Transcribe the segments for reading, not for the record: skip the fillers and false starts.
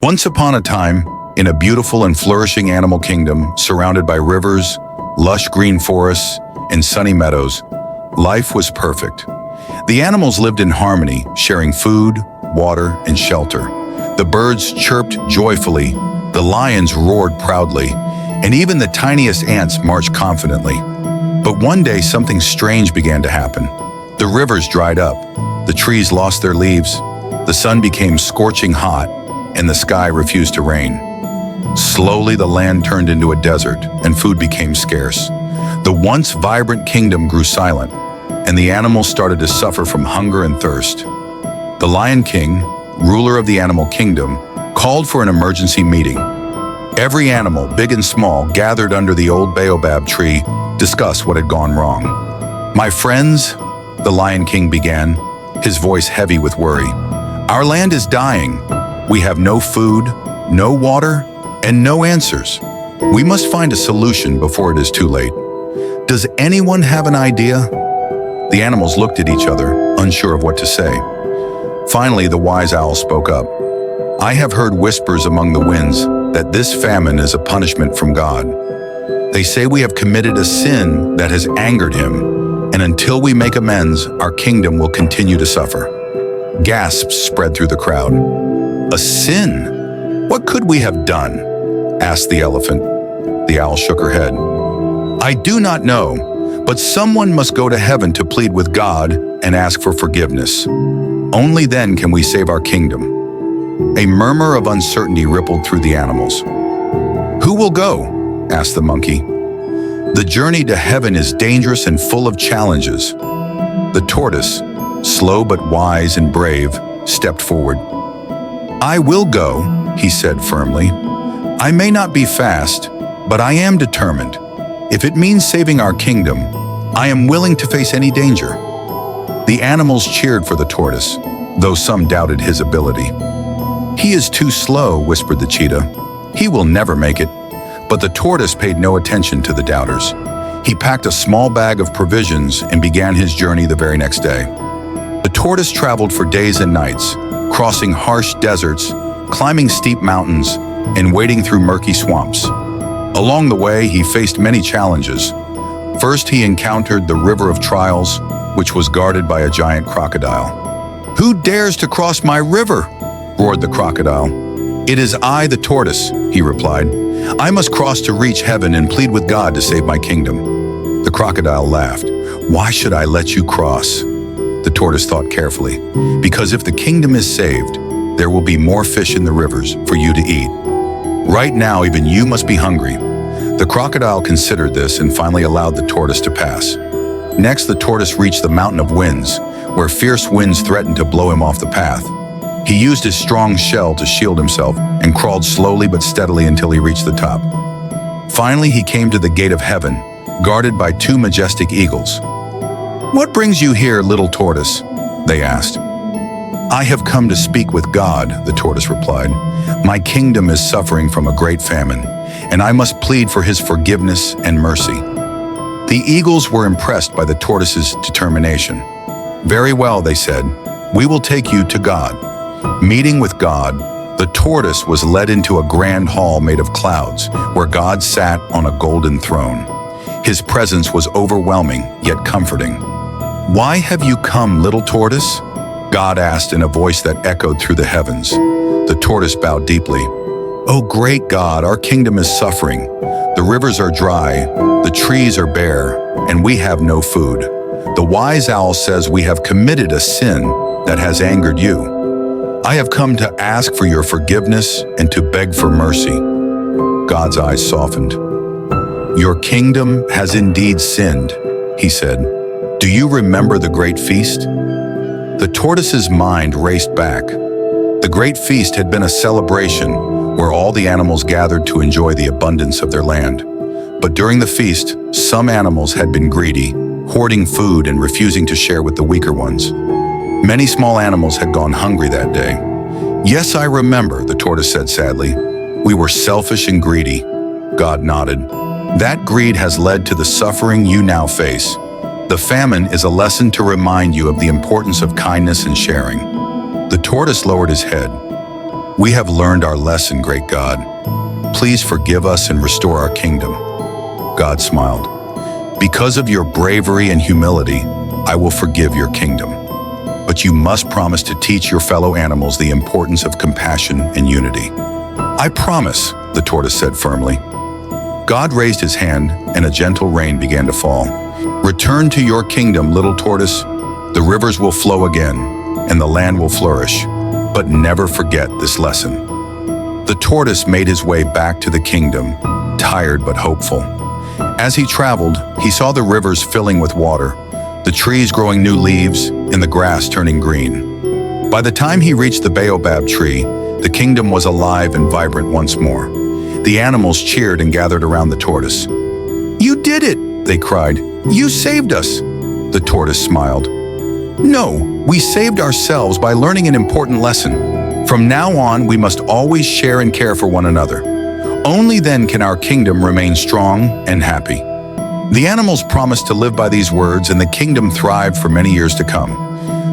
Once upon a time, in a beautiful and flourishing animal kingdom surrounded by rivers, lush green forests, and sunny meadows, life was perfect. The animals lived in harmony, sharing food, water, and shelter. The birds chirped joyfully, the lions roared proudly, and even the tiniest ants marched confidently. But one day something strange began to happen. The rivers dried up, the trees lost their leaves, the sun became scorching hot, and the sky refused to rain. Slowly the land turned into a desert, and food became scarce. The once vibrant kingdom grew silent, and the animals started to suffer from hunger and thirst. The Lion King, ruler of the animal kingdom, called for an emergency meeting. Every animal, big and small, gathered under the old baobab tree, discussed what had gone wrong. "My friends," the Lion King began, his voice heavy with worry, "our land is dying. We have no food, no water, and no answers. We must find a solution before it is too late. Does anyone have an idea?" The animals looked at each other, unsure of what to say. Finally, the wise owl spoke up. "I have heard whispers among the winds that this famine is a punishment from God. They say we have committed a sin that has angered him, and until we make amends, our kingdom will continue to suffer." Gasps spread through the crowd. "A sin? What could we have done?" asked the elephant. The owl shook her head. "I do not know, but someone must go to heaven to plead with God and ask for forgiveness. Only then can we save our kingdom." A murmur of uncertainty rippled through the animals. "Who will go?" asked the monkey. "The journey to heaven is dangerous and full of challenges." The tortoise, slow but wise and brave, stepped forward. "I will go," he said firmly. "I may not be fast, but I am determined. If it means saving our kingdom, I am willing to face any danger." The animals cheered for the tortoise, though some doubted his ability. "He is too slow," whispered the cheetah. "He will never make it." But the tortoise paid no attention to the doubters. He packed a small bag of provisions and began his journey the very next day. The tortoise traveled for days and nights, crossing harsh deserts, climbing steep mountains, and wading through murky swamps. Along the way, he faced many challenges. First, he encountered the River of Trials, which was guarded by a giant crocodile. "Who dares to cross my river?" roared the crocodile. "It is I, the tortoise," he replied. "I must cross to reach heaven and plead with God to save my kingdom." The crocodile laughed. "Why should I let you cross?" The tortoise thought carefully. "Because if the kingdom is saved, there will be more fish in the rivers for you to eat. Right now, even you must be hungry." The crocodile considered this and finally allowed the tortoise to pass. Next, the tortoise reached the Mountain of Winds, where fierce winds threatened to blow him off the path. He used his strong shell to shield himself and crawled slowly but steadily until he reached the top. Finally, he came to the gate of heaven, guarded by two majestic eagles. "What brings you here, little tortoise?" they asked. "I have come to speak with God," the tortoise replied. "My kingdom is suffering from a great famine, and I must plead for his forgiveness and mercy." The eagles were impressed by the tortoise's determination. "Very well," they said, "we will take you to God." Meeting with God, the tortoise was led into a grand hall made of clouds, where God sat on a golden throne. His presence was overwhelming, yet comforting. "Why have you come, little tortoise?" God asked in a voice that echoed through the heavens. The tortoise bowed deeply. "Oh, great God, our kingdom is suffering. The rivers are dry, the trees are bare, and we have no food. The wise owl says we have committed a sin that has angered you. I have come to ask for your forgiveness and to beg for mercy." God's eyes softened. "Your kingdom has indeed sinned," he said. "Do you remember the great feast?" The tortoise's mind raced back. The great feast had been a celebration where all the animals gathered to enjoy the abundance of their land. But during the feast, some animals had been greedy, hoarding food and refusing to share with the weaker ones. Many small animals had gone hungry that day. "Yes, I remember," the tortoise said sadly. "We were selfish and greedy." God nodded. "That greed has led to the suffering you now face. The famine is a lesson to remind you of the importance of kindness and sharing." The tortoise lowered his head. We have learned our lesson, great God. Please forgive us and restore our kingdom." God smiled. "Because of your bravery and humility, I will forgive your kingdom. But you must promise to teach your fellow animals the importance of compassion and unity." "I promise," the tortoise said firmly. God raised his hand, and a gentle rain began to fall. "Return to your kingdom, little tortoise. The rivers will flow again, and the land will flourish. But never forget this lesson." The tortoise made his way back to the kingdom, tired but hopeful. As he traveled, he saw the rivers filling with water, the trees growing new leaves, and the grass turning green. By the time he reached the baobab tree, the kingdom was alive and vibrant once more. The animals cheered and gathered around the tortoise. "You did it!" they cried. "You saved us!" The tortoise smiled. "No, we saved ourselves by learning an important lesson. From now on, we must always share and care for one another. Only then can our kingdom remain strong and happy." The animals promised to live by these words, and the kingdom thrived for many years to come.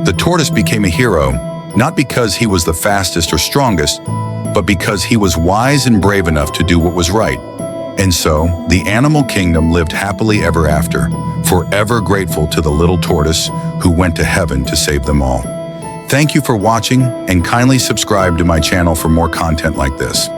The tortoise became a hero, not because he was the fastest or strongest, but because he was wise and brave enough to do what was right. And so, the animal kingdom lived happily ever after, forever grateful to the little tortoise who went to heaven to save them all. Thank you for watching, and kindly subscribe to my channel for more content like this.